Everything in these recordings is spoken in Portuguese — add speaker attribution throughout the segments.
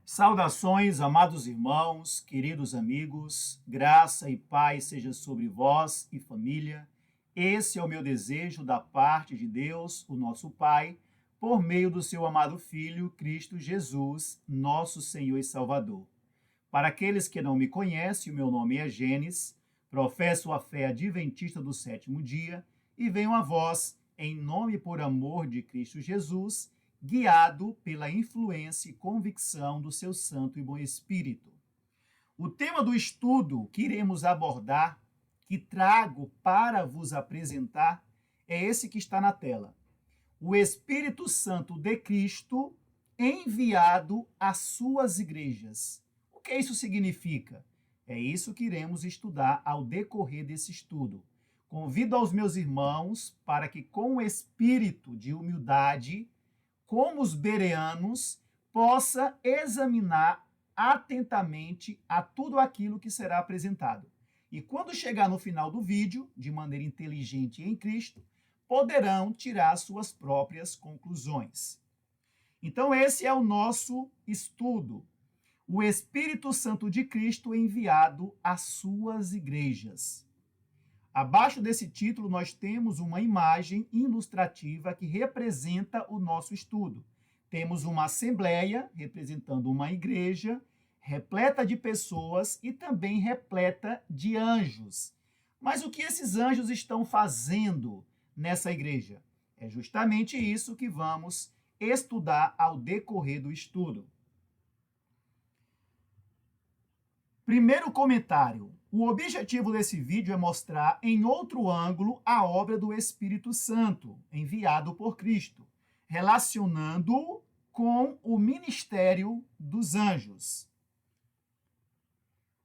Speaker 1: Saudações, amados irmãos, queridos amigos, graça e paz seja sobre vós e família. Esse é o meu desejo da parte de Deus, o nosso Pai, por meio do seu amado Filho, Cristo Jesus, nosso Senhor e Salvador. Para aqueles que não me conhecem, o meu nome é Gênesis, professo a fé adventista do sétimo dia e venho a vós, em nome e por amor de Cristo Jesus, guiado pela influência e convicção do seu Santo e Bom Espírito. O tema do estudo que iremos abordar, que trago para vos apresentar, é esse que está na tela. O Espírito Santo de Cristo enviado às suas igrejas. O que isso significa? É isso que iremos estudar ao decorrer desse estudo. Convido aos meus irmãos para que, com o espírito de humildade, como os bereanos, possa examinar atentamente a tudo aquilo que será apresentado. E quando chegar no final do vídeo, de maneira inteligente em Cristo, poderão tirar suas próprias conclusões. Então, esse é o nosso estudo. O Espírito Santo de Cristo enviado às suas igrejas. Abaixo desse título, nós temos uma imagem ilustrativa que representa o nosso estudo. Temos uma assembleia representando uma igreja, repleta de pessoas e também repleta de anjos. Mas o que esses anjos estão fazendo nessa igreja? É justamente isso que vamos estudar ao decorrer do estudo. Primeiro comentário. O objetivo desse vídeo é mostrar em outro ângulo a obra do Espírito Santo, enviado por Cristo, relacionando-o com o ministério dos anjos.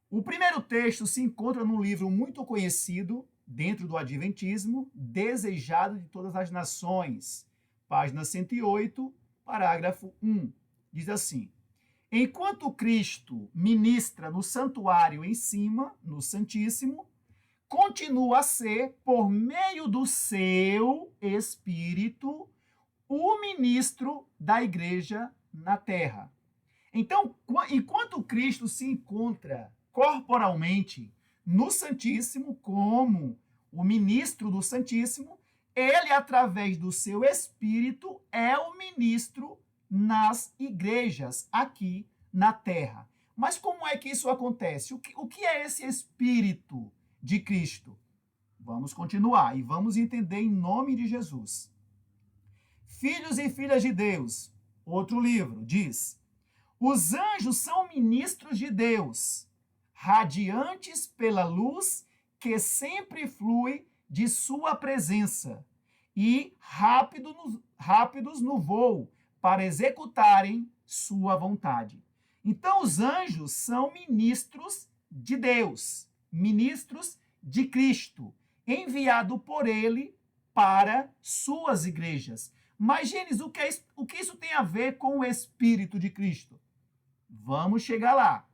Speaker 1: O primeiro texto se encontra num livro muito conhecido dentro do Adventismo, Desejado de Todas as Nações, página 108, parágrafo 1. Diz assim: enquanto Cristo ministra no santuário em cima, no Santíssimo, continua a ser, por meio do seu Espírito, o ministro da igreja na terra. Então, enquanto Cristo se encontra corporalmente no Santíssimo, como o ministro do Santíssimo, ele, através do seu Espírito, é o ministro nas igrejas aqui na terra. Mas como é que isso acontece? O que é esse Espírito de Cristo? Vamos continuar e vamos entender em nome de Jesus. Filhos e filhas de Deus, outro livro, diz: os anjos são ministros de Deus, radiantes pela luz que sempre flui de sua presença e rápidos no voo, para executarem sua vontade. Então, os anjos são ministros de Deus, ministros de Cristo, enviado por ele para suas igrejas. Mas, Gênesis, o que isso tem a ver com o Espírito de Cristo? Vamos chegar lá.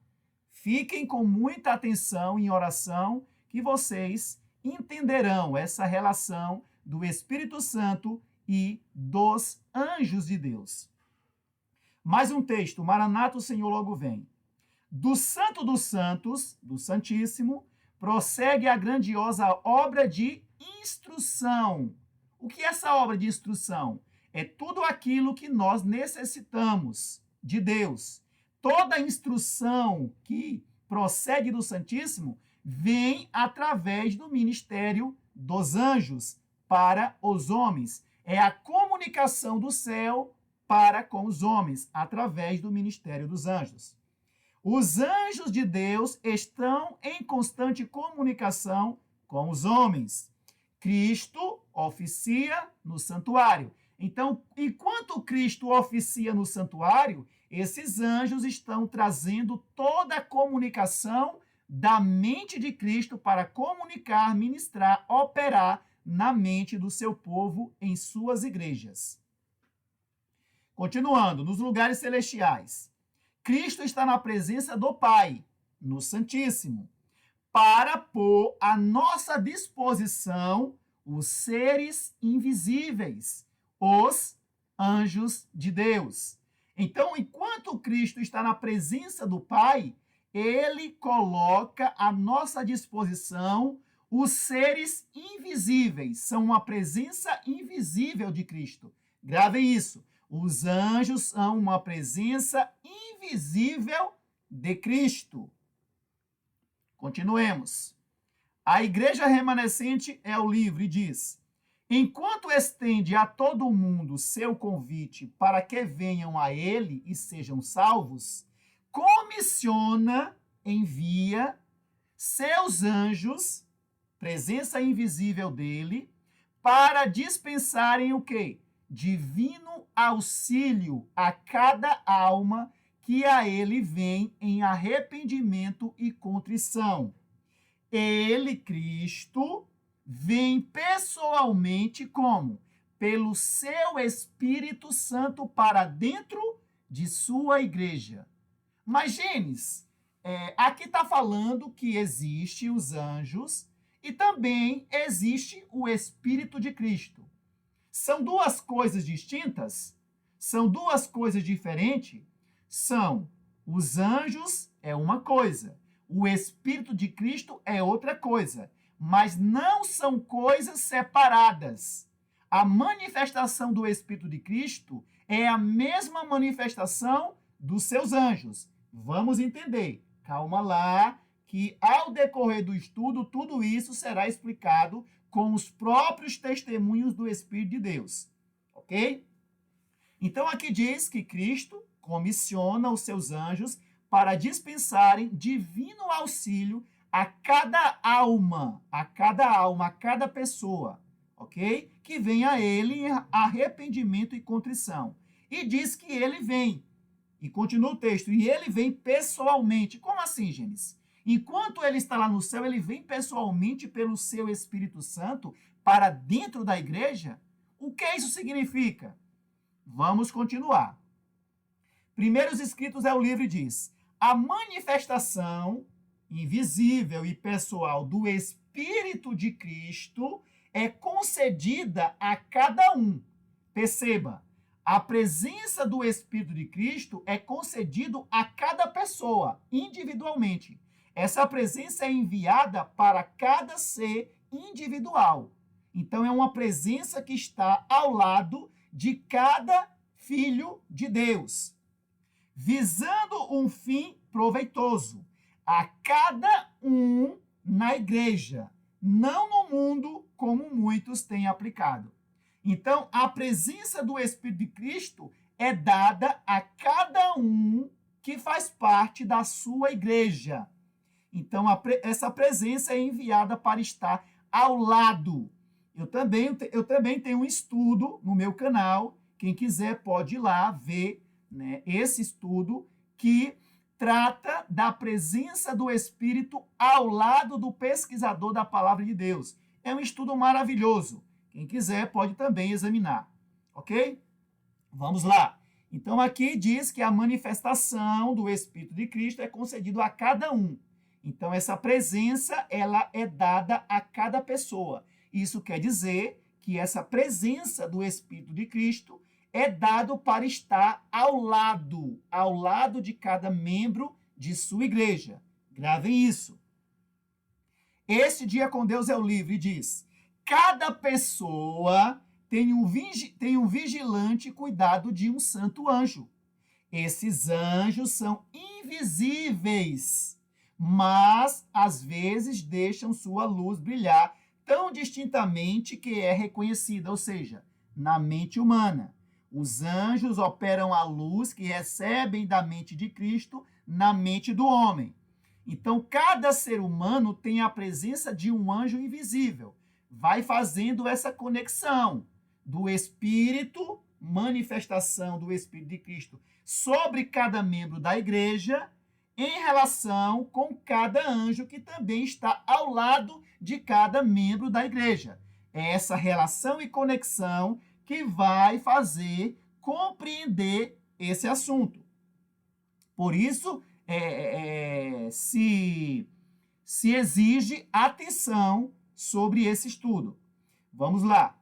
Speaker 1: Fiquem com muita atenção em oração, que vocês entenderão essa relação do Espírito Santo e dos anjos de Deus. Mais um texto, Maranata, o Senhor logo vem. Do Santo dos Santos, do Santíssimo, prossegue a grandiosa obra de instrução. O que é essa obra de instrução? É tudo aquilo que nós necessitamos de Deus. Toda instrução que procede do Santíssimo vem através do ministério dos anjos para os homens. É a comunicação do céu para com os homens, através do ministério dos anjos. Os anjos de Deus estão em constante comunicação com os homens. Cristo oficia no santuário. Então, enquanto Cristo oficia no santuário, esses anjos estão trazendo toda a comunicação da mente de Cristo para comunicar, ministrar, operar na mente do seu povo em suas igrejas. Continuando, nos lugares celestiais, Cristo está na presença do Pai, no Santíssimo, para pôr à nossa disposição os seres invisíveis, os anjos de Deus. Então, enquanto Cristo está na presença do Pai, ele coloca à nossa disposição os seres invisíveis. São uma presença invisível de Cristo. Gravem isso. Os anjos são uma presença invisível de Cristo. Continuemos. A igreja remanescente é o livro e diz: enquanto estende a todo mundo seu convite para que venham a ele e sejam salvos, comissiona, envia seus anjos, presença invisível dele, para dispensarem o quê? Divino auxílio a cada alma que a ele vem em arrependimento e contrição. Ele, Cristo, vem pessoalmente como? Pelo seu Espírito Santo para dentro de sua igreja. Mas, Gênesis, aqui está falando que existe os anjos e também existe o Espírito de Cristo. São duas coisas distintas? São duas coisas diferentes? São. Os anjos é uma coisa, o Espírito de Cristo é outra coisa, mas não são coisas separadas. A manifestação do Espírito de Cristo é a mesma manifestação dos seus anjos. Vamos entender. Calma lá, que ao decorrer do estudo, tudo isso será explicado com os próprios testemunhos do Espírito de Deus. Ok? Então, aqui diz que Cristo comissiona os seus anjos para dispensarem divino auxílio a cada alma, a cada pessoa, ok? Que vem a ele em arrependimento e contrição. E diz que ele vem. E continua o texto. E ele vem pessoalmente. Como assim, Gênesis? Enquanto ele está lá no céu, ele vem pessoalmente pelo seu Espírito Santo para dentro da igreja? O que isso significa? Vamos continuar. Primeiros Escritos é o livro e diz: a manifestação invisível e pessoal do Espírito de Cristo é concedida a cada um. Perceba, a presença do Espírito de Cristo é concedido a cada pessoa, individualmente. Essa presença é enviada para cada ser individual. Então, é uma presença que está ao lado de cada filho de Deus, visando um fim proveitoso a cada um na igreja, não no mundo como muitos têm aplicado. Então, a presença do Espírito de Cristo é dada a cada um que faz parte da sua igreja. Então, essa presença é enviada para estar ao lado. Eu também tenho um estudo no meu canal. Quem quiser pode ir lá ver, né, esse estudo que trata da presença do Espírito ao lado do pesquisador da Palavra de Deus. É um estudo maravilhoso. Quem quiser pode também examinar. Ok? Vamos lá. Então, aqui diz que a manifestação do Espírito de Cristo é concedido a cada um. Então, essa presença, ela é dada a cada pessoa. Isso quer dizer que essa presença do Espírito de Cristo é dado para estar ao lado de cada membro de sua igreja. Gravem isso. Este Dia com Deus é o livro e diz: cada pessoa tem um vigilante cuidado de um santo anjo. Esses anjos são invisíveis, mas às vezes deixam sua luz brilhar tão distintamente que é reconhecida, ou seja, na mente humana. Os anjos operam a luz que recebem da mente de Cristo na mente do homem. Então, cada ser humano tem a presença de um anjo invisível. Vai fazendo essa conexão do Espírito, manifestação do Espírito de Cristo sobre cada membro da igreja, em relação com cada anjo que também está ao lado de cada membro da igreja. É essa relação e conexão que vai fazer compreender esse assunto. Por isso, se exige atenção sobre esse estudo. Vamos lá.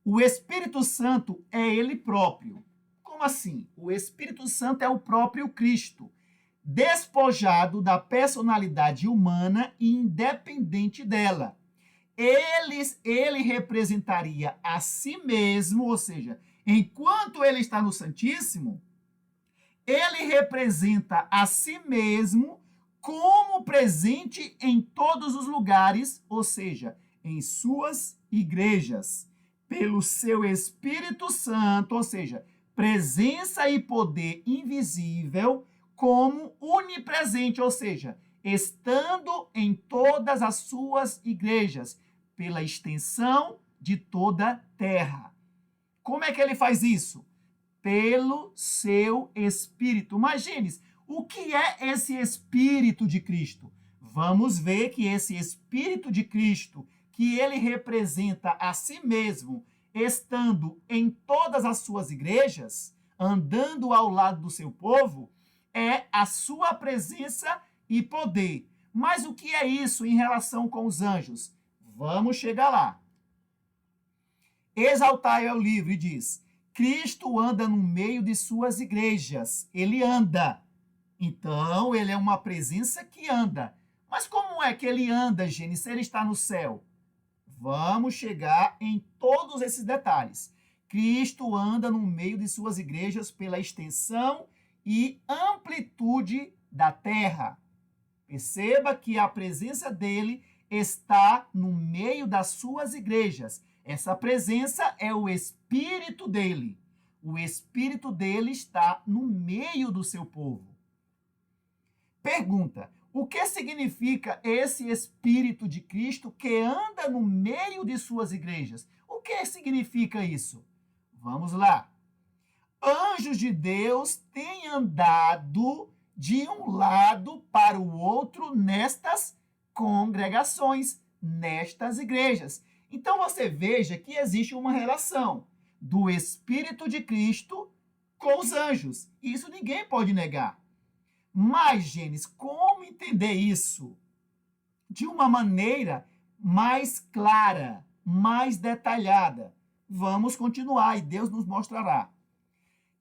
Speaker 1: O Espírito Santo é ele próprio. Como assim? O Espírito Santo é o próprio Cristo, despojado da personalidade humana e independente dela. Ele representaria a si mesmo, ou seja, enquanto ele está no Santíssimo, ele representa a si mesmo como presente em todos os lugares, ou seja, em suas igrejas, pelo seu Espírito Santo, ou seja, presença e poder invisível, como onipresente, ou seja, estando em todas as suas igrejas, pela extensão de toda a terra. Como é que ele faz isso? Pelo seu Espírito. Imagine, o que é esse Espírito de Cristo? Vamos ver que esse Espírito de Cristo, que ele representa a si mesmo, estando em todas as suas igrejas, andando ao lado do seu povo, é a sua presença e poder. Mas o que é isso em relação com os anjos? Vamos chegar lá. Exaltai é o livro e diz: Cristo anda no meio de suas igrejas. Ele anda. Então, ele é uma presença que anda. Mas como é que ele anda, Gênesis, se ele está no céu? Vamos chegar em todos esses detalhes. Cristo anda no meio de suas igrejas pela extensão e amplitude da terra. Perceba que a presença dele está no meio das suas igrejas. Essa presença é o Espírito dele. O Espírito dele está no meio do seu povo. Pergunta: o que significa esse Espírito de Cristo que anda no meio de suas igrejas? O que significa isso? Vamos lá. Anjos de Deus têm andado de um lado para o outro nestas congregações, nestas igrejas. Então você veja que existe uma relação do Espírito de Cristo com os anjos. Isso ninguém pode negar. Mas, Gênesis, como entender isso de uma maneira mais clara, mais detalhada? Vamos continuar e Deus nos mostrará.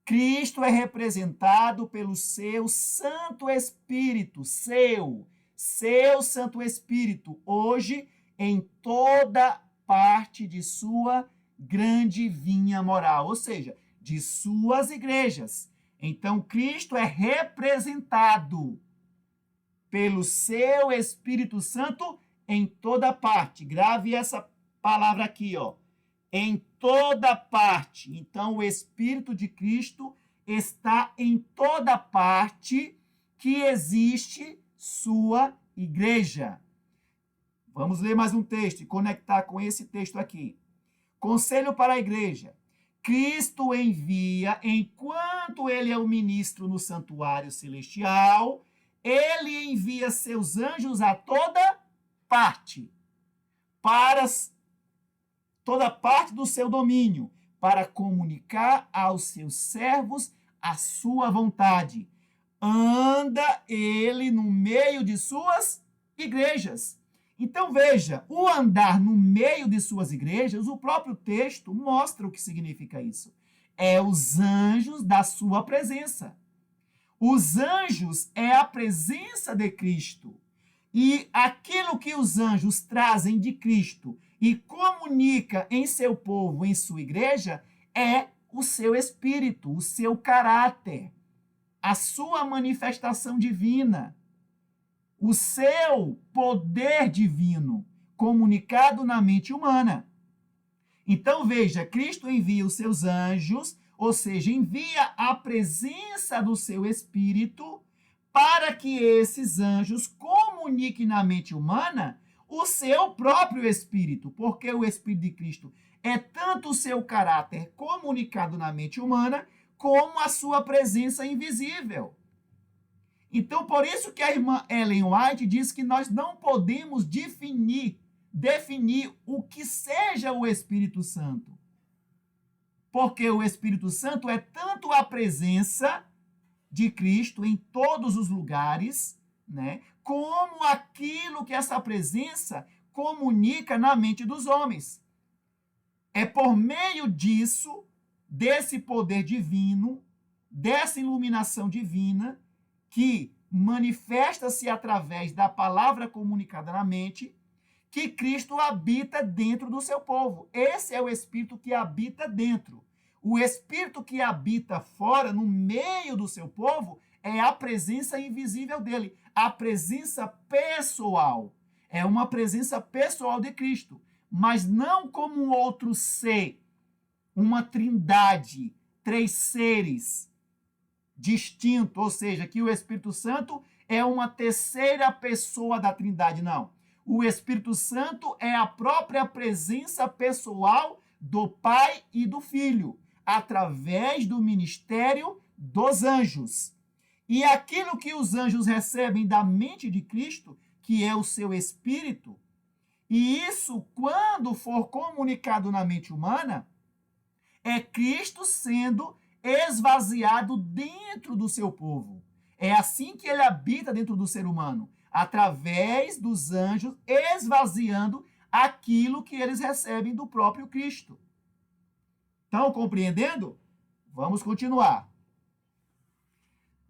Speaker 1: Cristo é representado pelo seu Santo Espírito, seu Santo Espírito, hoje em toda parte de sua grande vinha moral, ou seja, de suas igrejas. Então, Cristo é representado pelo seu Espírito Santo em toda parte. Grave essa palavra aqui, ó. Em toda parte. Então, o Espírito de Cristo está em toda parte que existe sua igreja. Vamos ler mais um texto e conectar com esse texto aqui. Conselho para a igreja. Cristo envia, enquanto ele é o ministro no santuário celestial, ele envia seus anjos a toda parte, para toda parte do seu domínio, para comunicar aos seus servos a sua vontade. Anda ele no meio de suas igrejas. Então veja, o andar no meio de suas igrejas, o próprio texto mostra o que significa isso. É os anjos da sua presença. Os anjos é a presença de Cristo. E aquilo que os anjos trazem de Cristo e comunica em seu povo, em sua igreja, é o seu espírito, o seu caráter, a sua manifestação divina, o seu poder divino comunicado na mente humana. Então, veja, Cristo envia os seus anjos, ou seja, envia a presença do seu Espírito para que esses anjos comuniquem na mente humana o seu próprio Espírito, porque o Espírito de Cristo é tanto o seu caráter comunicado na mente humana, como a sua presença invisível. Então, por isso que a irmã Ellen White diz que nós não podemos definir o que seja o Espírito Santo. Porque o Espírito Santo é tanto a presença de Cristo em todos os lugares, né, como aquilo que essa presença comunica na mente dos homens. É por meio disso, desse poder divino, dessa iluminação divina que manifesta-se através da palavra comunicada na mente, que Cristo habita dentro do seu povo. Esse é o Espírito que habita dentro. O Espírito que habita fora, no meio do seu povo, é a presença invisível dele, a presença pessoal. É uma presença pessoal de Cristo, mas não como um outro ser, uma trindade, três seres distintos, ou seja, que o Espírito Santo é uma terceira pessoa da trindade, não. O Espírito Santo é a própria presença pessoal do Pai e do Filho, através do ministério dos anjos. E aquilo que os anjos recebem da mente de Cristo, que é o seu Espírito, e isso, quando for comunicado na mente humana, é Cristo sendo esvaziado dentro do seu povo. É assim que ele habita dentro do ser humano, através dos anjos, esvaziando aquilo que eles recebem do próprio Cristo. Estão compreendendo? Vamos continuar.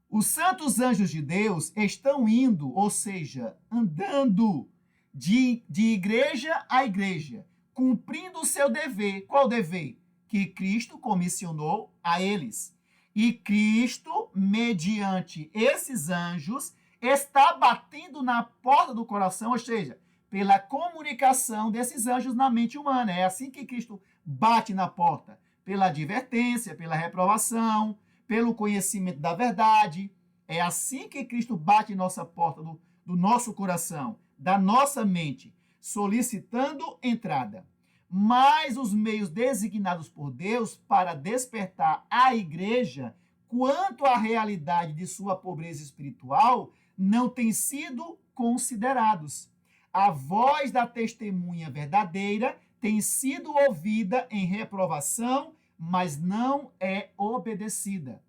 Speaker 1: Os santos anjos de Deus estão indo, ou seja, andando de igreja a igreja, cumprindo o seu dever. Qual dever? Que Cristo comissionou a eles. E Cristo, mediante esses anjos, está batendo na porta do coração, ou seja, pela comunicação desses anjos na mente humana. É assim que Cristo bate na porta, pela advertência, pela reprovação, pelo conhecimento da verdade. É assim que Cristo bate em nossa porta do nosso coração, da nossa mente, solicitando entrada. Mas os meios designados por Deus para despertar a igreja quanto à realidade de sua pobreza espiritual não têm sido considerados. A voz da testemunha verdadeira tem sido ouvida em reprovação, mas não é obedecida.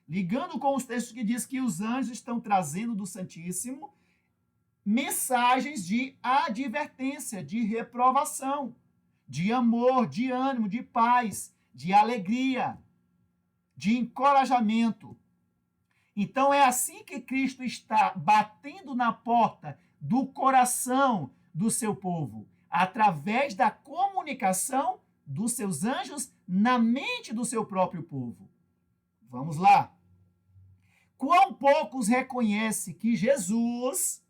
Speaker 1: Ligando com os textos que diz que os anjos estão trazendo do Santíssimo mensagens de advertência, de reprovação, de amor, de ânimo, de paz, de alegria, de encorajamento. Então é assim que Cristo está batendo na porta do coração do seu povo, através da comunicação dos seus anjos na mente do seu próprio povo. Vamos lá. Quão poucos reconhecem que Jesus,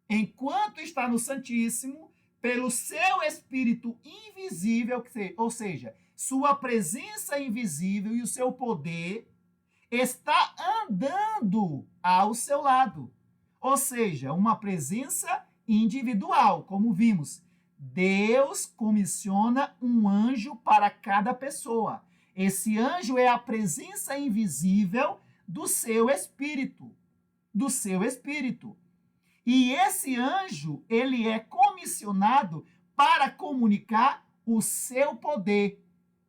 Speaker 1: enquanto está no Santíssimo, pelo seu Espírito invisível, ou seja, sua presença invisível e o seu poder, está andando ao seu lado. Ou seja, uma presença individual, como vimos. Deus comissiona um anjo para cada pessoa. Esse anjo é a presença invisível do seu espírito, E esse anjo, ele é comissionado para comunicar o seu poder.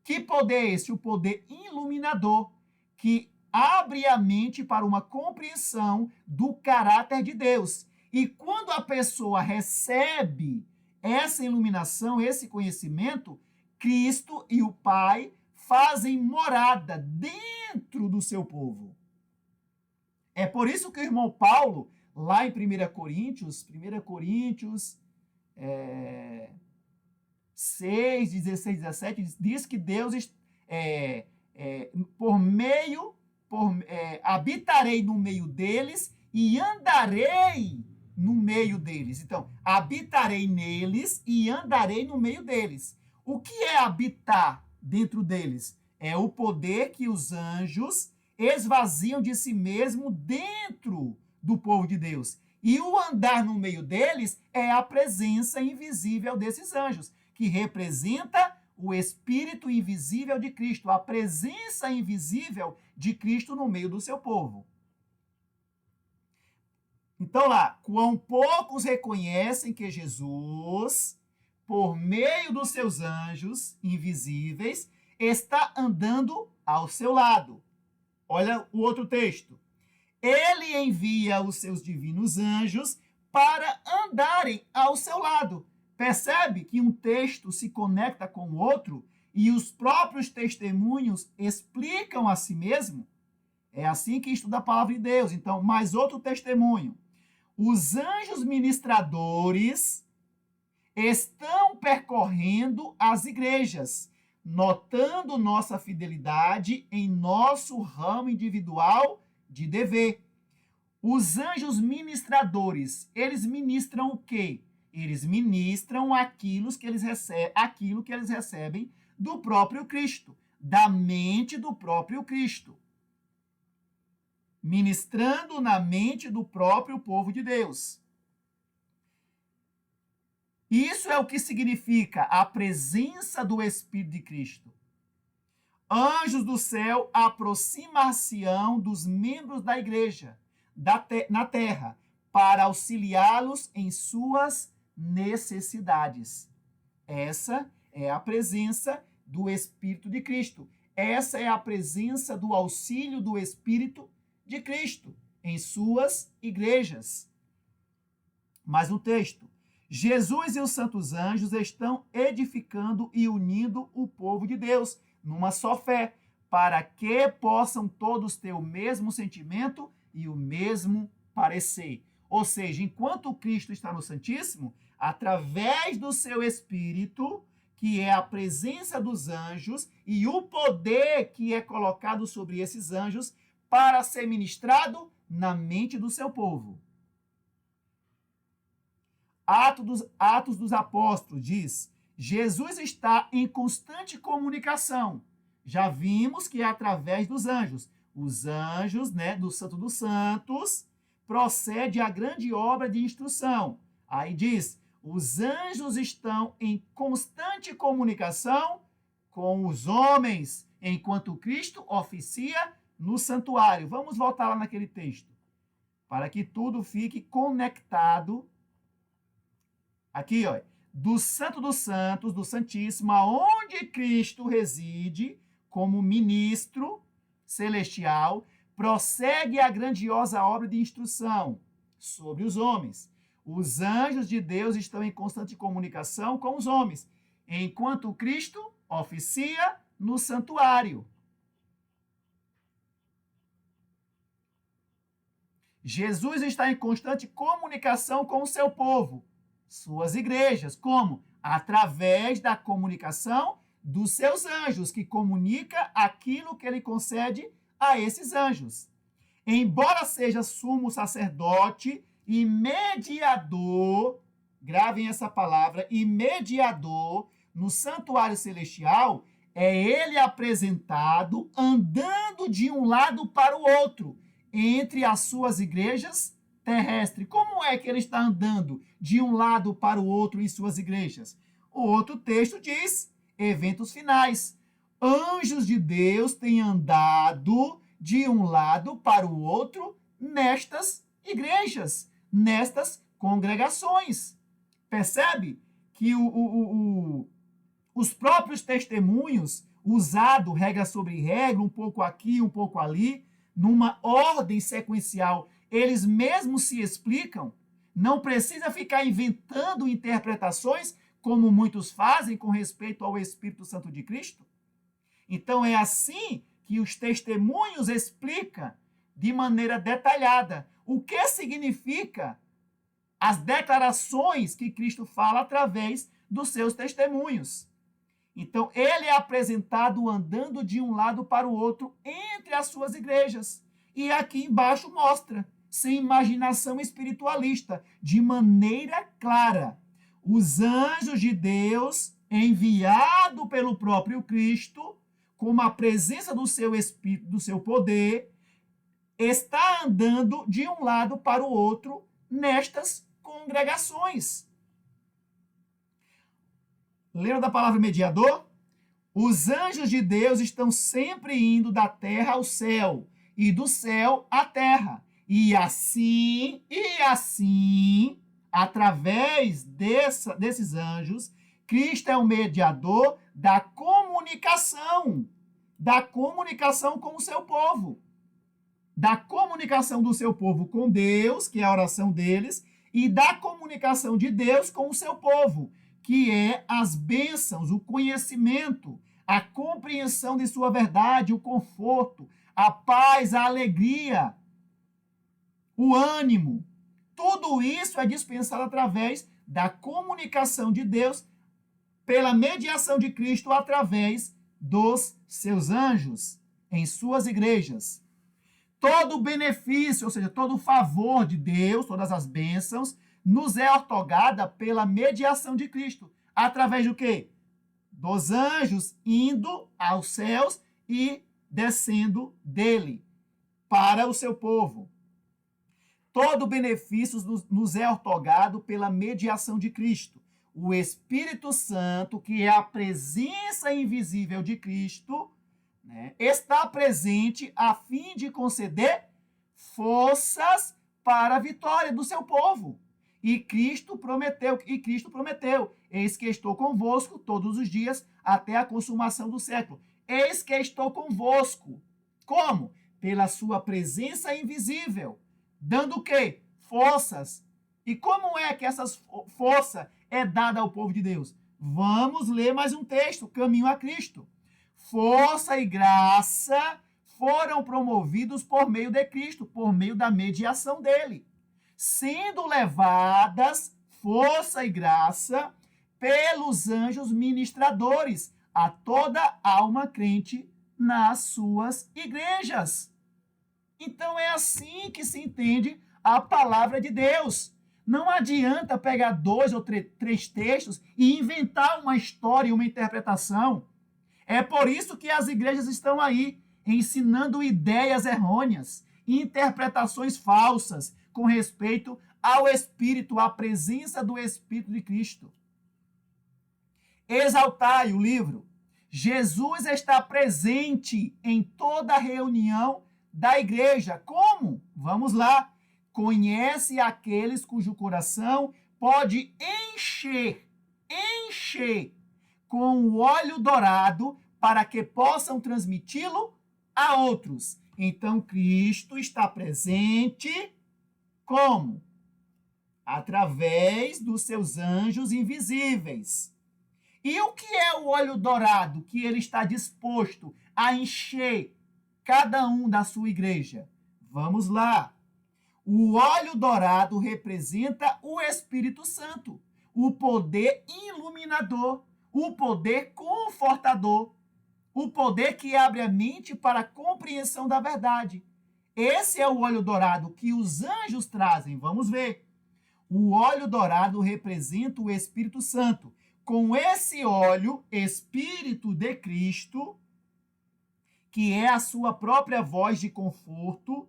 Speaker 1: Que poder é esse? O poder iluminador, que abre a mente para uma compreensão do caráter de Deus. E quando a pessoa recebe essa iluminação, esse conhecimento, Cristo e o Pai fazem morada dentro do seu povo. É por isso que o irmão Paulo, lá em 1 Coríntios 6, 16, 17, diz que Deus, habitarei no meio deles e andarei no meio deles. Então, habitarei neles e andarei no meio deles. O que é habitar dentro deles? É o poder que os anjos esvaziam de si mesmo dentro do povo de Deus. E o andar no meio deles é a presença invisível desses anjos, que representa o Espírito invisível de Cristo, a presença invisível de Cristo no meio do seu povo. Então lá, quão poucos reconhecem que Jesus, por meio dos seus anjos invisíveis, está andando ao seu lado. Olha o outro texto. Ele envia os seus divinos anjos para andarem ao seu lado. Percebe que um texto se conecta com o outro e os próprios testemunhos explicam a si mesmo? É assim que estuda a palavra de Deus. Então, mais outro testemunho. Os anjos ministradores estão percorrendo as igrejas, notando nossa fidelidade em nosso ramo individual de dever. Os anjos ministradores, eles ministram o quê? Eles ministram aquilo que eles recebem do próprio Cristo, da mente do próprio Cristo. Ministrando na mente do próprio povo de Deus. Isso é o que significa a presença do Espírito de Cristo. Anjos do céu aproximar-se-ão dos membros da igreja na terra para auxiliá-los em suas necessidades. Essa é a presença do Espírito de Cristo. Essa é a presença do auxílio do Espírito de Cristo em suas igrejas. Mas no texto, Jesus e os santos anjos estão edificando e unindo o povo de Deus numa só fé, para que possam todos ter o mesmo sentimento e o mesmo parecer. Ou seja, enquanto Cristo está no Santíssimo, através do seu Espírito, que é a presença dos anjos e o poder que é colocado sobre esses anjos para ser ministrado na mente do seu povo. Atos dos Apóstolos diz: Jesus está em constante comunicação. Já vimos que é através dos anjos. Os anjos, do Santo dos Santos, procede a grande obra de instrução. Aí diz: os anjos estão em constante comunicação com os homens, enquanto Cristo oficia no santuário. Vamos voltar lá naquele texto, para que tudo fique conectado. Aqui, ó, do Santo dos Santos, do Santíssimo, aonde Cristo reside como ministro celestial, prossegue a grandiosa obra de instrução sobre os homens. Os anjos de Deus estão em constante comunicação com os homens, enquanto Cristo oficia no santuário. Jesus está em constante comunicação com o seu povo, suas igrejas. Como? Através da comunicação dos seus anjos, que comunica aquilo que ele concede a esses anjos. Embora seja sumo sacerdote e mediador, gravem essa palavra, e mediador no santuário celestial, é ele apresentado andando de um lado para o outro, entre as suas igrejas terrestres. Como é que ele está andando de um lado para o outro em suas igrejas? O outro texto diz: eventos finais. Anjos de Deus têm andado de um lado para o outro nestas igrejas, nestas congregações. Percebe que os próprios testemunhos, usado regra sobre regra, um pouco aqui, um pouco ali, numa ordem sequencial, eles mesmos se explicam. Não precisa ficar inventando interpretações, como muitos fazem com respeito ao Espírito Santo de Cristo. Então, é assim que os testemunhos explicam de maneira detalhada o que significa as declarações que Cristo fala através dos seus testemunhos. Então, ele é apresentado andando de um lado para o outro entre as suas igrejas. E aqui embaixo mostra, sem imaginação espiritualista, de maneira clara, os anjos de Deus, enviado pelo próprio Cristo, com a presença do seu Espírito, do seu poder, está andando de um lado para o outro nestas congregações. Lembra da palavra mediador? Os anjos de Deus estão sempre indo da terra ao céu e do céu à terra. E assim, através desses anjos, Cristo é o mediador da comunicação com o seu povo, da comunicação do seu povo com Deus, que é a oração deles, e da comunicação de Deus com o seu povo, que é as bênçãos, o conhecimento, a compreensão de sua verdade, o conforto, a paz, a alegria, o ânimo. Tudo isso é dispensado através da comunicação de Deus pela mediação de Cristo através dos seus anjos em suas igrejas. Todo o benefício, ou seja, todo o favor de Deus, todas as bênçãos, nos é otorgada pela mediação de Cristo. Através do quê? Dos anjos indo aos céus e descendo dele para o seu povo. Todo benefício nos é otorgado pela mediação de Cristo. O Espírito Santo, que é a presença invisível de Cristo, né, está presente a fim de conceder forças para a vitória do seu povo. E Cristo prometeu, eis que estou convosco todos os dias até a consumação do século. Eis que estou convosco. Como? Pela sua presença invisível. Dando o quê? Forças. E como é que essa força é dada ao povo de Deus? Vamos ler mais um texto, Caminho a Cristo. Força e graça foram promovidos por meio de Cristo, por meio da mediação dele, sendo levadas força e graça pelos anjos ministradores a toda alma crente nas suas igrejas. Então é assim que se entende a palavra de Deus. Não adianta pegar 2 ou 3 textos e inventar uma história e uma interpretação. É por isso que as igrejas estão aí ensinando ideias errôneas, interpretações falsas com respeito ao Espírito, à presença do Espírito de Cristo. Exaltai o livro. Jesus está presente em toda a reunião da igreja. Como? Vamos lá. Conhece aqueles cujo coração pode encher com o óleo dourado para que possam transmiti-lo a outros. Então, Cristo está presente como? Através dos seus anjos invisíveis. E o que é o óleo dourado que ele está disposto a encher cada um da sua igreja? Vamos lá. O óleo dourado representa o Espírito Santo, o poder iluminador, o poder confortador, o poder que abre a mente para a compreensão da verdade. Esse é o óleo dourado que os anjos trazem. Vamos ver. O óleo dourado representa o Espírito Santo. Com esse óleo, Espírito de Cristo, que é a sua própria voz de conforto,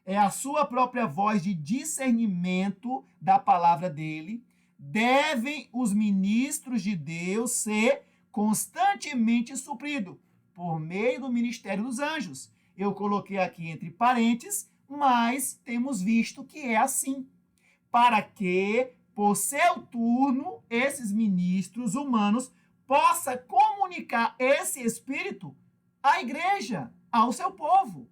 Speaker 1: é a sua própria voz de discernimento da palavra dele, devem os ministros de Deus ser constantemente supridos por meio do ministério dos anjos. Eu coloquei aqui entre parênteses, mas temos visto que é assim. Para que, por seu turno, esses ministros humanos possam comunicar esse Espírito à igreja, ao seu povo.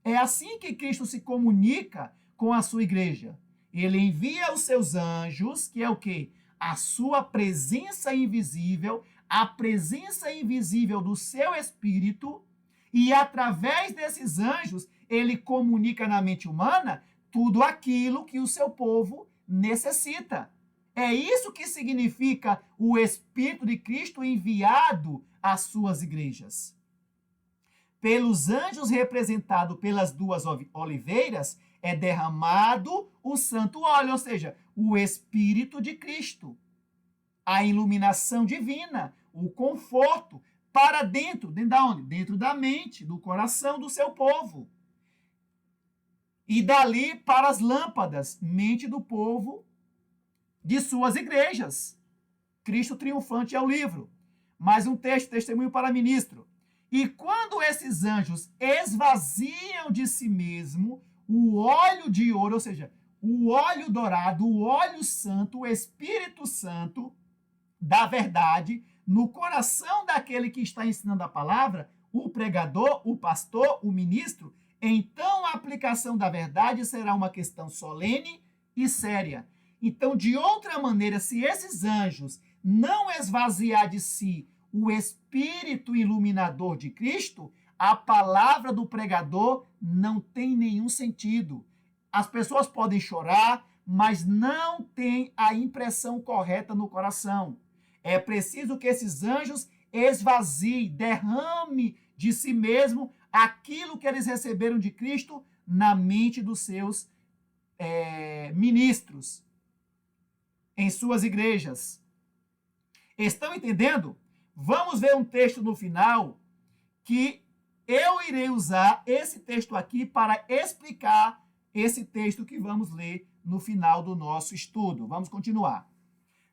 Speaker 1: É assim que Cristo se comunica com a sua igreja. Ele envia os seus anjos, que é o quê? A sua presença invisível, a presença invisível do seu Espírito, e através desses anjos, ele comunica na mente humana tudo aquilo que o seu povo necessita. É isso que significa o Espírito de Cristo enviado às suas igrejas. Pelos anjos representado pelas 2 oliveiras, é derramado o santo óleo, ou seja, o Espírito de Cristo. A iluminação divina, o conforto, para dentro da onde? Dentro da mente, do coração do seu povo. E dali para as lâmpadas, mente do povo de suas igrejas. Cristo triunfante é o livro. Mais um texto, testemunho para ministro. E quando esses anjos esvaziam de si mesmo o óleo de ouro, ou seja, o óleo dourado, o óleo santo, o Espírito Santo da verdade, no coração daquele que está ensinando a palavra, o pregador, o pastor, o ministro, então a aplicação da verdade será uma questão solene e séria. Então, de outra maneira, se esses anjos não esvaziar de si o Espírito iluminador de Cristo, a palavra do pregador não tem nenhum sentido. As pessoas podem chorar, mas não tem a impressão correta no coração. É preciso que esses anjos esvaziem, derrame de si mesmo aquilo que eles receberam de Cristo na mente dos seus ministros, em suas igrejas. Estão entendendo? Vamos ver um texto no final que eu irei usar esse texto aqui para explicar esse texto que vamos ler no final do nosso estudo. Vamos continuar.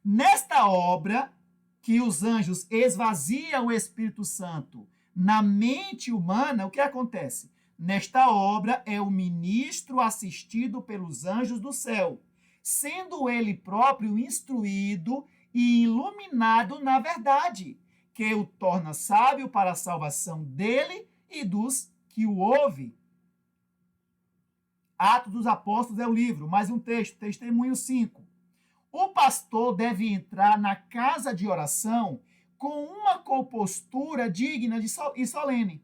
Speaker 1: Nesta obra, que os anjos esvaziam o Espírito Santo na mente humana, o que acontece? Nesta obra é o ministro assistido pelos anjos do céu, sendo ele próprio instruído e iluminado na verdade, que o torna sábio para a salvação dele e dos que o ouvem. Atos dos Apóstolos é o livro, mais um texto, Testemunho 5. O pastor deve entrar na casa de oração com uma compostura digna e solene.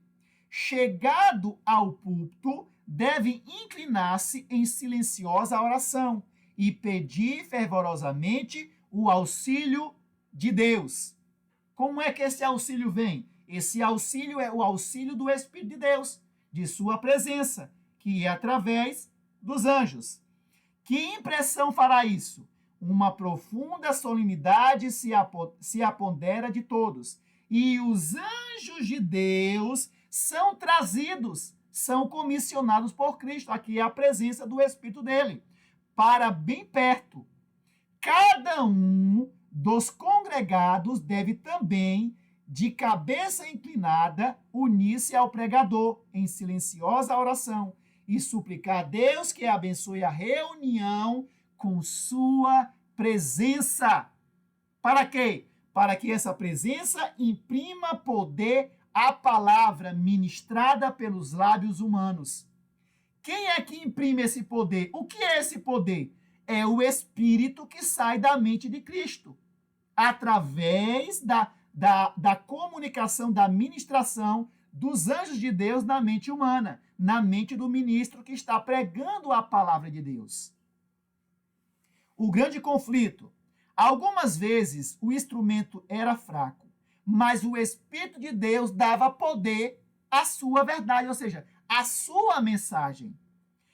Speaker 1: Chegado ao púlpito, deve inclinar-se em silenciosa oração e pedir fervorosamente o auxílio de Deus. Como é que esse auxílio vem? Esse auxílio é o auxílio do Espírito de Deus, de sua presença, que é através dos anjos. Que impressão fará isso? Uma profunda solenidade se apodera de todos. E os anjos de Deus são trazidos, são comissionados por Cristo. Aqui é a presença do Espírito dele, para bem perto. Cada um dos congregados deve também, de cabeça inclinada, unir-se ao pregador em silenciosa oração e suplicar a Deus que abençoe a reunião com sua presença. Para quê? Para que essa presença imprima poder à palavra ministrada pelos lábios humanos. Quem é que imprime esse poder? O que é esse poder? É o Espírito que sai da mente de Cristo, através da comunicação, da ministração dos anjos de Deus na mente humana, na mente do ministro que está pregando a palavra de Deus. O grande conflito. Algumas vezes o instrumento era fraco, mas o Espírito de Deus dava poder à sua verdade, ou seja, à sua mensagem.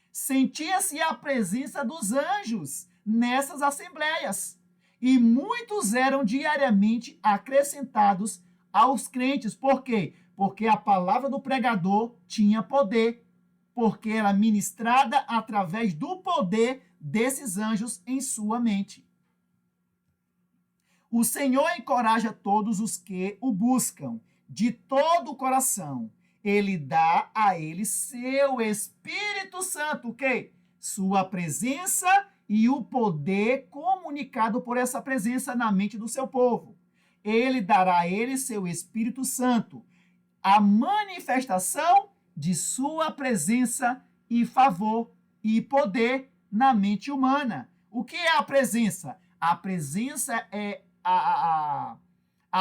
Speaker 1: Sentia-se a presença dos anjos nessas assembleias, e muitos eram diariamente acrescentados aos crentes. Por quê? Porque a palavra do pregador tinha poder, porque era ministrada através do poder desses anjos em sua mente. O Senhor encoraja todos os que o buscam de todo o coração. Ele dá a eles seu Espírito Santo, ok? Sua presença e o poder comunicado por essa presença na mente do seu povo. Ele dará a eles seu Espírito Santo, a manifestação de sua presença e favor e poder na mente humana. O que é a presença? A presença é a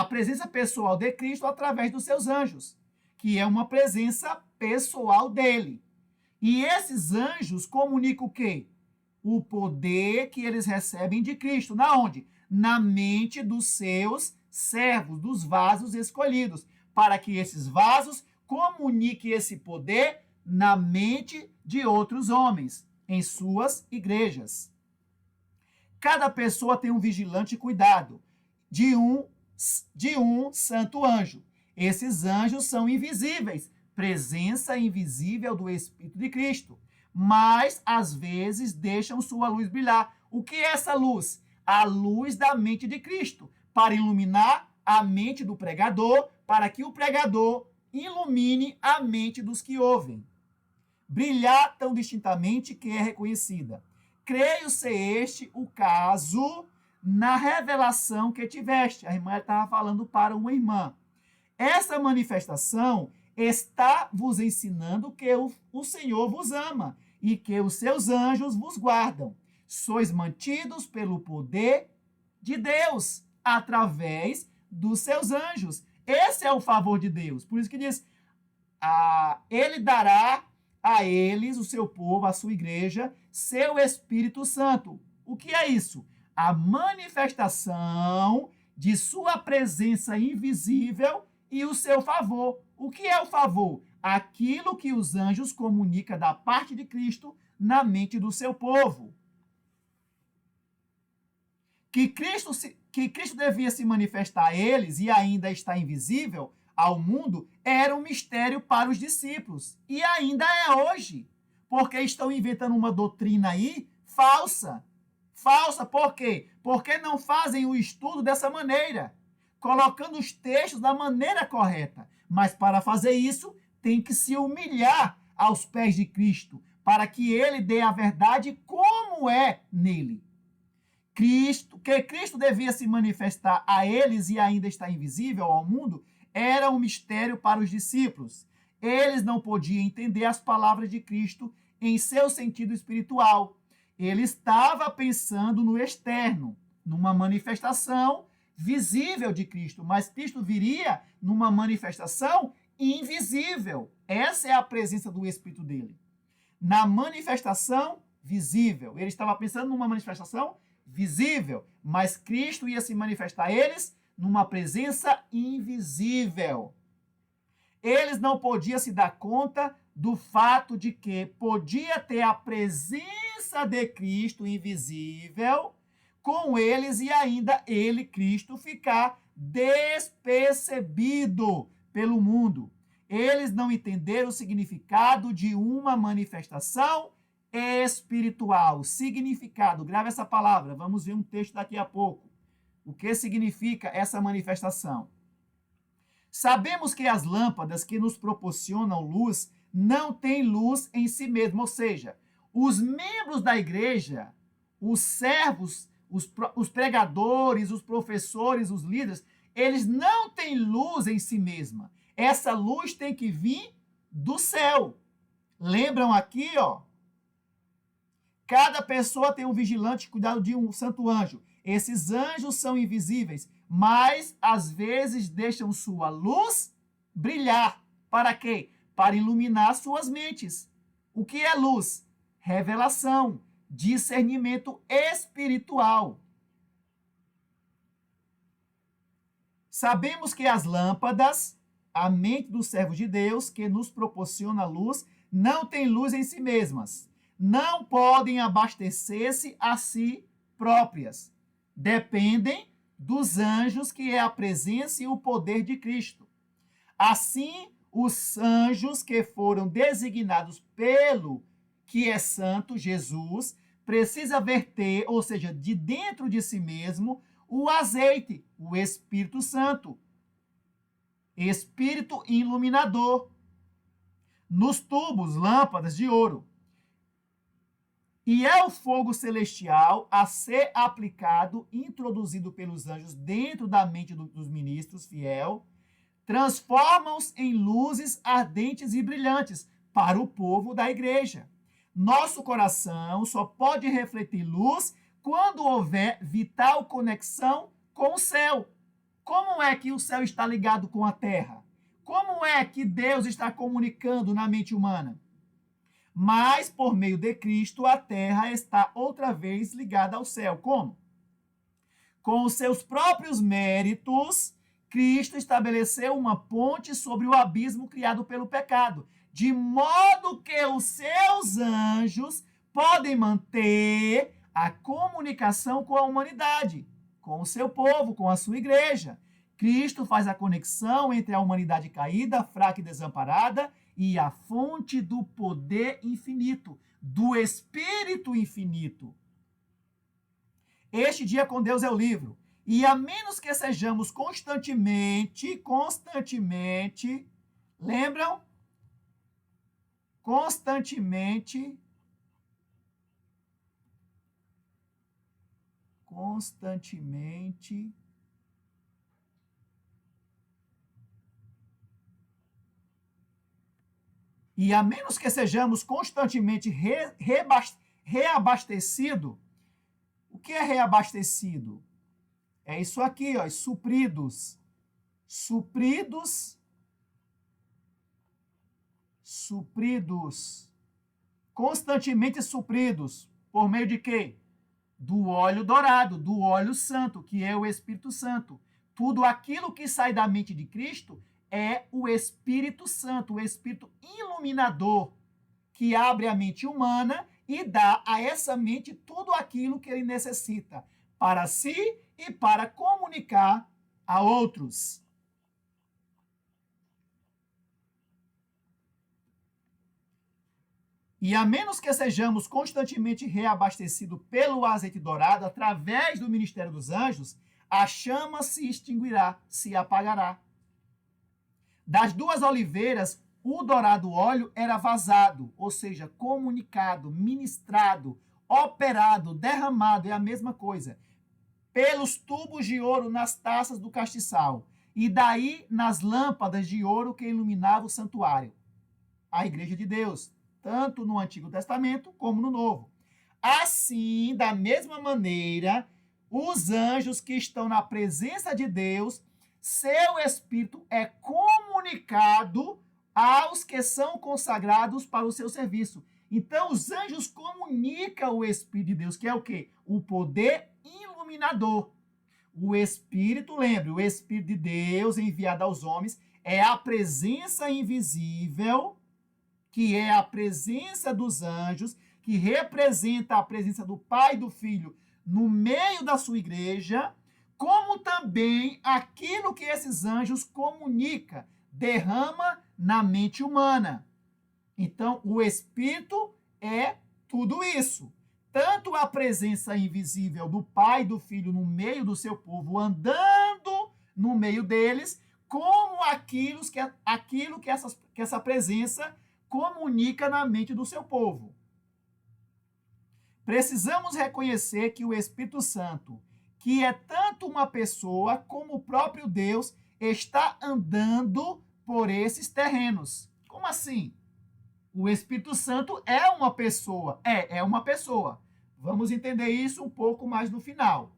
Speaker 1: presença pessoal de Cristo através dos seus anjos, que é uma presença pessoal dele. E esses anjos comunicam o quê? O poder que eles recebem de Cristo. Na onde? Na mente dos seus servos, dos vasos escolhidos, para que esses vasos comuniquem esse poder na mente de outros homens, em suas igrejas. Cada pessoa tem um vigilante cuidado de um santo anjo. Esses anjos são invisíveis, presença invisível do Espírito de Cristo, mas às vezes deixam sua luz brilhar. O que é essa luz? A luz da mente de Cristo, para iluminar a mente do pregador, para que o pregador ilumine a mente dos que ouvem. Brilhar tão distintamente que é reconhecida. Creio ser este o caso na revelação que tiveste. A irmã estava falando para uma irmã. Essa manifestação está vos ensinando que o Senhor vos ama e que os seus anjos vos guardam. Sois mantidos pelo poder de Deus, através dos seus anjos. Esse é o favor de Deus. Por isso que diz, ele dará a eles, o seu povo, a sua igreja, seu Espírito Santo. O que é isso? A manifestação de sua presença invisível e o seu favor. O que é o favor? Aquilo que os anjos comunicam da parte de Cristo na mente do seu povo. Que Cristo devia se manifestar a eles e ainda está invisível ao mundo era um mistério para os discípulos. E ainda é hoje. Porque estão inventando uma doutrina aí falsa. Falsa por quê? Porque não fazem o estudo dessa maneira, colocando os textos da maneira correta. Mas para fazer isso, tem que se humilhar aos pés de Cristo, para que ele dê a verdade como é nele. Que Cristo devia se manifestar a eles e ainda está invisível ao mundo, era um mistério para os discípulos. Eles não podiam entender as palavras de Cristo em seu sentido espiritual. Ele estava pensando no externo, numa manifestação visível de Cristo, mas Cristo viria numa manifestação invisível. Essa é a presença do Espírito dele. Na manifestação visível. Ele estava pensando numa manifestação visível, mas Cristo ia se manifestar a eles numa presença invisível. Eles não podiam se dar conta do fato de que podia ter a presença de Cristo invisível com eles e ainda ele, Cristo, ficar despercebido pelo mundo. Eles não entenderam o significado de uma manifestação espiritual. Significado, grave essa palavra, vamos ver um texto daqui a pouco. O que significa essa manifestação? Sabemos que as lâmpadas que nos proporcionam luz não têm luz em si mesmo, ou seja, os membros da igreja, os servos, os pregadores, os professores, os líderes, eles não têm luz em si mesma. Essa luz tem que vir do céu. Lembram aqui, ó? Cada pessoa tem um vigilante cuidado de um santo anjo. Esses anjos são invisíveis, mas às vezes deixam sua luz brilhar. Para quê? Para iluminar suas mentes. O que é luz? Revelação, discernimento espiritual. Sabemos que as lâmpadas, a mente dos servos de Deus, que nos proporciona luz, não tem luz em si mesmas. Não podem abastecer-se a si próprias. Dependem dos anjos, que é a presença e o poder de Cristo. Assim, os anjos que foram designados pelo que é santo, Jesus, precisa verter, ou seja, de dentro de si mesmo, o azeite, o Espírito Santo. Espírito iluminador. Nos tubos, lâmpadas de ouro. E é o fogo celestial a ser aplicado, introduzido pelos anjos dentro da mente dos ministros fiel, transformam-os em luzes ardentes e brilhantes para o povo da igreja. Nosso coração só pode refletir luz quando houver vital conexão com o céu. Como é que o céu está ligado com a terra? Como é que Deus está comunicando na mente humana? Mas, por meio de Cristo, a terra está outra vez ligada ao céu. Como? Com os seus próprios méritos, Cristo estabeleceu uma ponte sobre o abismo criado pelo pecado, de modo que os seus anjos podem manter a comunicação com a humanidade, com o seu povo, com a sua igreja. Cristo faz a conexão entre a humanidade caída, fraca e desamparada, e a fonte do poder infinito, do Espírito infinito. Este Dia com Deus é o livro. E a menos que sejamos constantemente, lembram? Constantemente, e a menos que sejamos constantemente reabastecido. O que é reabastecido? É isso aqui, ó, supridos. supridos, constantemente supridos, por meio de quê? Do óleo dourado, do óleo santo, que é o Espírito Santo. Tudo aquilo que sai da mente de Cristo é o Espírito Santo, o Espírito iluminador, que abre a mente humana e dá a essa mente tudo aquilo que ele necessita para si e para comunicar a outros. E a menos que sejamos constantemente reabastecidos pelo azeite dourado, através do ministério dos anjos, a chama se extinguirá, se apagará. Das duas oliveiras, o dourado óleo era vazado, ou seja, comunicado, ministrado, operado, derramado, é a mesma coisa, pelos tubos de ouro nas taças do castiçal, e daí nas lâmpadas de ouro que iluminavam o santuário, a igreja de Deus, tanto no Antigo Testamento como no Novo. Assim, da mesma maneira, os anjos que estão na presença de Deus, seu espírito é comunicado aos que são consagrados para o seu serviço. Então, os anjos comunicam o Espírito de Deus, que é o quê? O poder iluminador. O Espírito, lembre, o Espírito de Deus enviado aos homens é a presença invisível, que é a presença dos anjos, que representa a presença do Pai e do Filho no meio da sua igreja, como também aquilo que esses anjos comunicam, derrama na mente humana. Então, o Espírito é tudo isso. Tanto a presença invisível do Pai e do Filho no meio do seu povo, andando no meio deles, como aquilo que essa presença comunica na mente do seu povo. Precisamos reconhecer que o Espírito Santo, que é tanto uma pessoa como o próprio Deus, está andando por esses terrenos. Como assim? O Espírito Santo é uma pessoa. É uma pessoa. Vamos entender isso um pouco mais no final.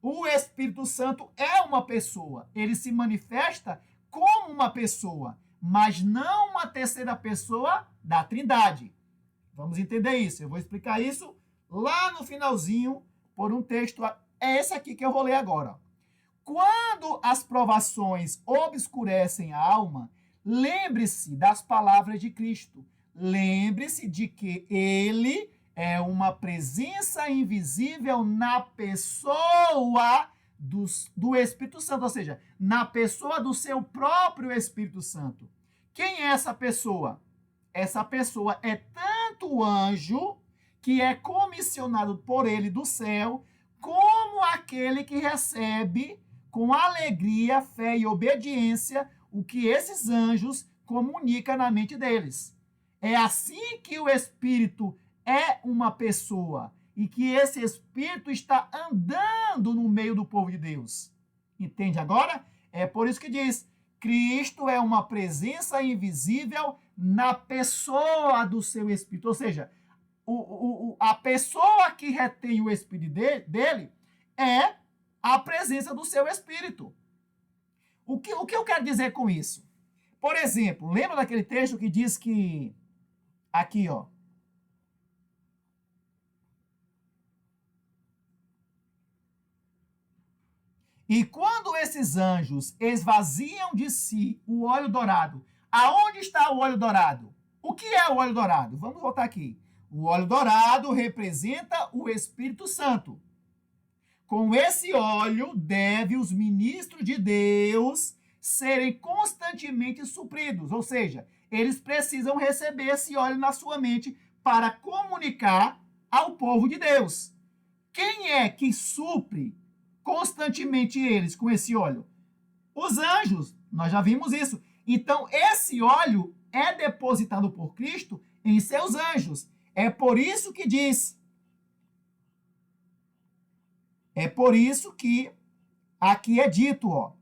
Speaker 1: O Espírito Santo é uma pessoa. Ele se manifesta como uma pessoa, mas não uma terceira pessoa da Trindade. Vamos entender isso. Eu vou explicar isso lá no finalzinho por um texto. É esse aqui que eu vou ler agora. Quando as provações obscurecem a alma, lembre-se das palavras de Cristo. Lembre-se de que ele é uma presença invisível na pessoa do Espírito Santo, ou seja, na pessoa do seu próprio Espírito Santo. Quem é essa pessoa? Essa pessoa é tanto o anjo, que é comissionado por ele do céu, como aquele que recebe com alegria, fé e obediência o que esses anjos comunicam na mente deles. É assim que o Espírito é uma pessoa e que esse Espírito está andando no meio do povo de Deus. Entende agora? É por isso que diz, Cristo é uma presença invisível na pessoa do seu Espírito. Ou seja, a pessoa que retém o Espírito dele é a presença do seu Espírito. O que eu quero dizer com isso? Por exemplo, lembra daquele texto que diz que, aqui, ó, e quando esses anjos esvaziam de si o óleo dourado, aonde está o óleo dourado? O que é o óleo dourado? Vamos voltar aqui. O óleo dourado representa o Espírito Santo. Com esse óleo, deve os ministros de Deus serem constantemente supridos, ou seja, eles precisam receber esse óleo na sua mente para comunicar ao povo de Deus. Quem é que supre constantemente eles com esse óleo? Os anjos, nós já vimos isso. Então, esse óleo é depositado por Cristo em seus anjos. É por isso que diz, é por isso que aqui é dito, ó,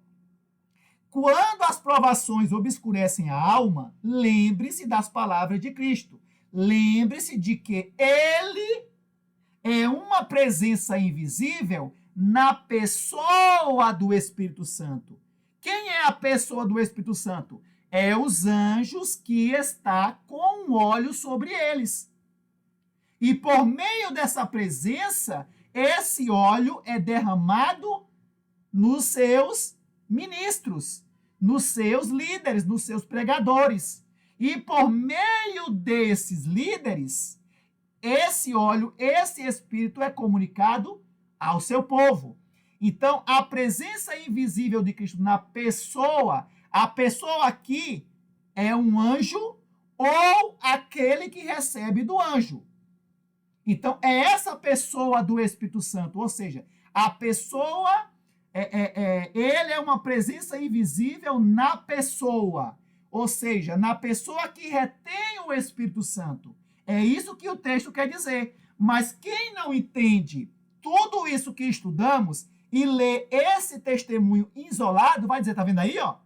Speaker 1: quando as provações obscurecem a alma, lembre-se das palavras de Cristo. Lembre-se de que ele é uma presença invisível na pessoa do Espírito Santo. Quem é a pessoa do Espírito Santo? É os anjos que está com um óleo sobre eles. E por meio dessa presença, esse óleo é derramado nos seus ministros, nos seus líderes, nos seus pregadores. E por meio desses líderes, esse óleo, esse Espírito é comunicado ao seu povo. Então, a presença invisível de Cristo na pessoa, a pessoa aqui é um anjo ou aquele que recebe do anjo. Então, é essa pessoa do Espírito Santo, ou seja, a pessoa, ele é uma presença invisível na pessoa, ou seja, na pessoa que retém o Espírito Santo. É isso que o texto quer dizer. Mas quem não entende tudo isso que estudamos e lê esse testemunho isolado, vai dizer, tá vendo aí, ó?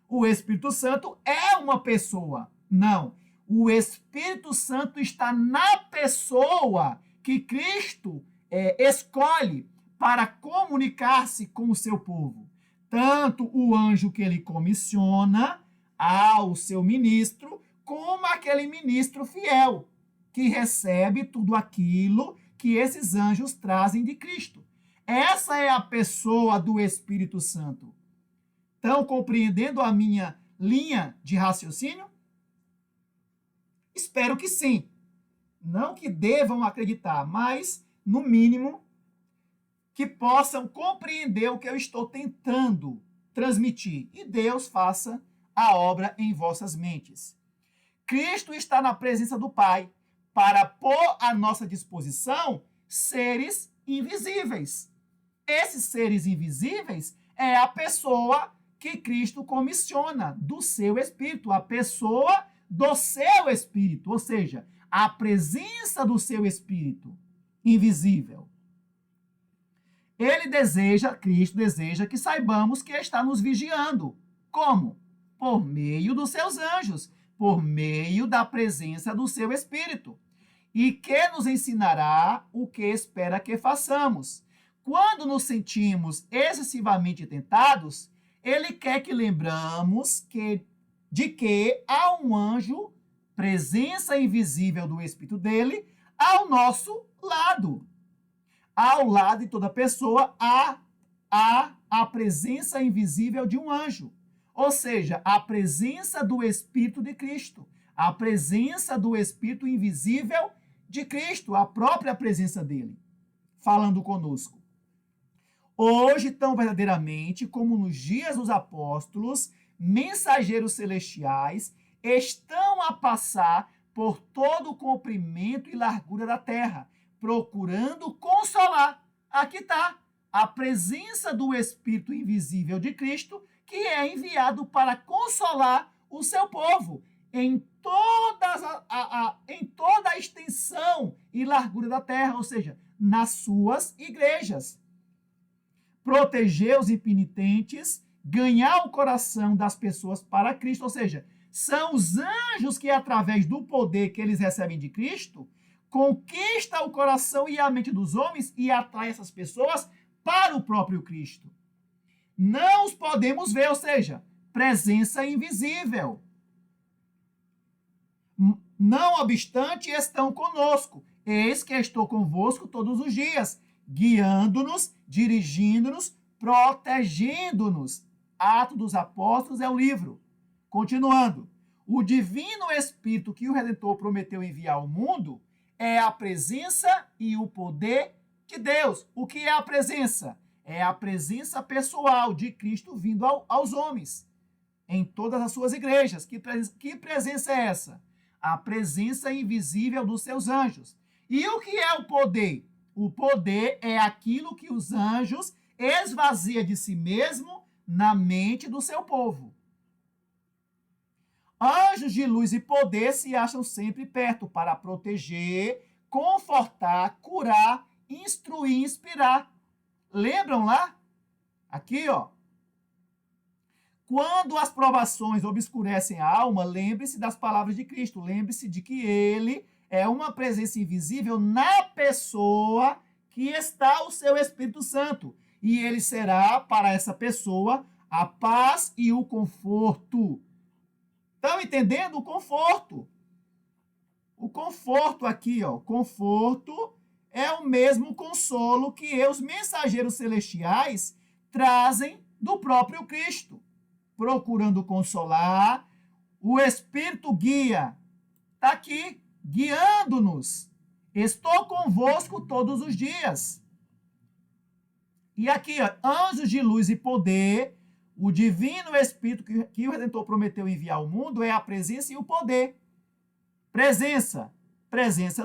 Speaker 1: O Espírito Santo é uma pessoa. Não. O Espírito Santo está na pessoa que Cristo escolhe para comunicar-se com o seu povo. Tanto o anjo que ele comissiona ao seu ministro, como aquele ministro fiel, que recebe tudo aquilo que esses anjos trazem de Cristo. Essa é a pessoa do Espírito Santo. Estão compreendendo a minha linha de raciocínio? Espero que sim. Não que devam acreditar, mas, no mínimo, que possam compreender o que eu estou tentando transmitir. E Deus faça a obra em vossas mentes. Cristo está na presença do Pai para pôr à nossa disposição seres invisíveis. Esses seres invisíveis é a pessoa que Cristo comissiona do seu Espírito, a pessoa do seu Espírito, ou seja, a presença do seu Espírito invisível. Cristo deseja que saibamos que está nos vigiando. Como? Por meio dos seus anjos, por meio da presença do seu Espírito. E que nos ensinará o que espera que façamos. Quando nos sentimos excessivamente tentados, ele quer que lembramos de que há um anjo, presença invisível do Espírito dele, ao nosso lado. Ao lado de toda pessoa há a presença invisível de um anjo. Ou seja, a presença do Espírito de Cristo. A presença do Espírito invisível de Cristo, a própria presença dele, falando conosco. Hoje, tão verdadeiramente como nos dias dos apóstolos, mensageiros celestiais estão a passar por todo o comprimento e largura da terra, procurando consolar. Aqui está a presença do Espírito invisível de Cristo, que é enviado para consolar o seu povo em toda a extensão e largura da terra, ou seja, nas suas igrejas. Proteger os impenitentes, ganhar o coração das pessoas para Cristo, ou seja, são os anjos que, através do poder que eles recebem de Cristo, conquista o coração e a mente dos homens e atrai essas pessoas para o próprio Cristo. Não os podemos ver, ou seja, presença invisível. Não obstante, estão conosco. Eis que estou convosco todos os dias, guiando-nos, dirigindo-nos, protegendo-nos. Atos dos Apóstolos é o livro. Continuando. O divino Espírito que o Redentor prometeu enviar ao mundo é a presença e o poder de Deus. O que é a presença? É a presença pessoal de Cristo vindo aos homens, em todas as suas igrejas. Que presença é essa? A presença invisível dos seus anjos. E o que é o poder? O poder é aquilo que os anjos esvazia de si mesmo na mente do seu povo. Anjos de luz e poder se acham sempre perto para proteger, confortar, curar, instruir, inspirar. Lembram lá? Aqui, ó. Quando as provações obscurecem a alma, lembre-se das palavras de Cristo. Lembre-se de que ele é uma presença invisível na pessoa que está o seu Espírito Santo. E ele será, para essa pessoa, a paz e o conforto. Estão entendendo? O conforto. O conforto aqui, ó, conforto é o mesmo consolo que os mensageiros celestiais trazem do próprio Cristo, procurando consolar. O Espírito guia, está aqui, guiando-nos. Estou convosco todos os dias. E aqui, ó, anjos de luz e poder, o divino Espírito que o Redentor prometeu enviar ao mundo é a presença e o poder. Presença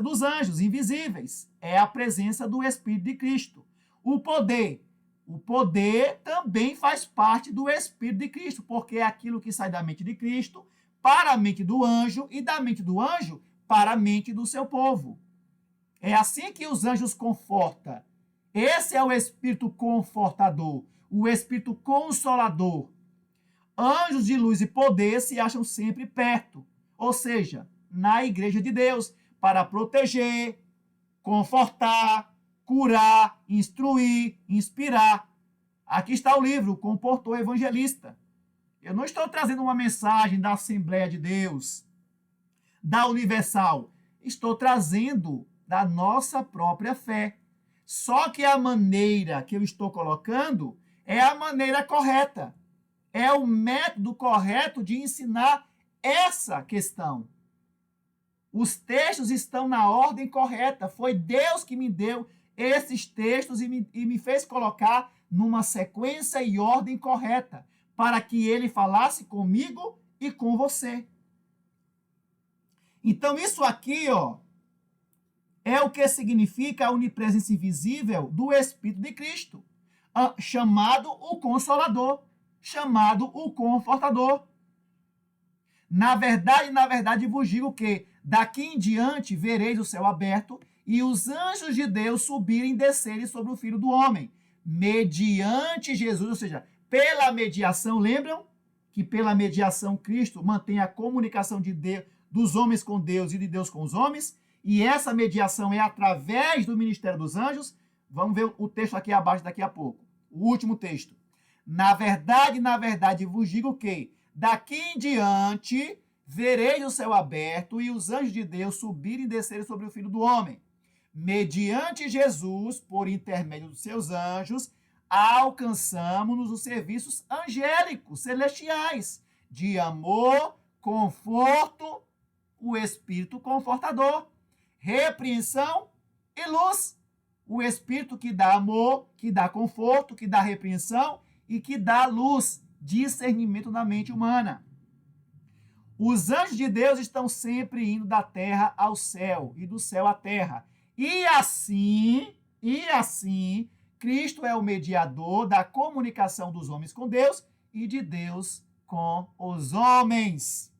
Speaker 1: dos anjos invisíveis, é a presença do Espírito de Cristo. O poder também faz parte do Espírito de Cristo, porque é aquilo que sai da mente de Cristo para a mente do anjo e da mente do anjo para a mente do seu povo. É assim que os anjos confortam. Esse é o Espírito confortador, o Espírito consolador. Anjos de luz e poder se acham sempre perto, ou seja, na igreja de Deus, para proteger, confortar, curar, instruir, inspirar. Aqui está o livro, Comportou Evangelista. Eu não estou trazendo uma mensagem da Assembleia de Deus, da Universal. Estou trazendo da nossa própria fé. Só que a maneira que eu estou colocando é a maneira correta. É o método correto de ensinar essa questão. Os textos estão na ordem correta. Foi Deus que me deu esses textos e me fez colocar numa sequência e ordem correta, para que ele falasse comigo e com você. Então, isso aqui, ó, é o que significa a onipresença invisível do Espírito de Cristo, chamado o Consolador, chamado o Confortador. Na verdade, vos digo que daqui em diante vereis o céu aberto e os anjos de Deus subirem e descerem sobre o Filho do Homem, mediante Jesus, ou seja, pela mediação. Lembram que pela mediação Cristo mantém a comunicação de Deus, dos homens com Deus e de Deus com os homens, e essa mediação é através do ministério dos anjos. Vamos ver o texto aqui abaixo daqui a pouco, o último texto. Na verdade, vos digo que daqui em diante vereis o céu aberto e os anjos de Deus subirem e descerem sobre o Filho do Homem. Mediante Jesus, por intermédio dos seus anjos, alcançamos os serviços angélicos, celestiais, de amor, conforto, o Espírito confortador, repreensão e luz. O Espírito que dá amor, que dá conforto, que dá repreensão e que dá luz, discernimento na mente humana. Os anjos de Deus estão sempre indo da terra ao céu e do céu à terra. E assim, Cristo é o mediador da comunicação dos homens com Deus e de Deus com os homens.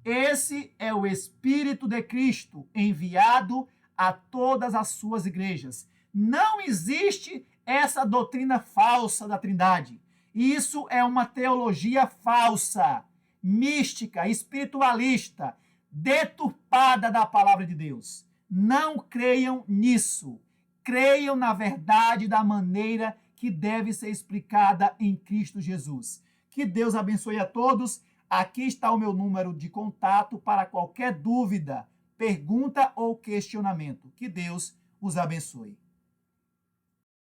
Speaker 1: Esse é o Espírito de Cristo enviado a todas as suas igrejas. Não existe essa doutrina falsa da Trindade. Isso é uma teologia falsa, mística, espiritualista, deturpada da palavra de Deus. Não creiam nisso. Creiam na verdade da maneira que deve ser explicada em Cristo Jesus. Que Deus abençoe a todos. Aqui está o meu número de contato para qualquer dúvida, pergunta ou questionamento. Que Deus os abençoe.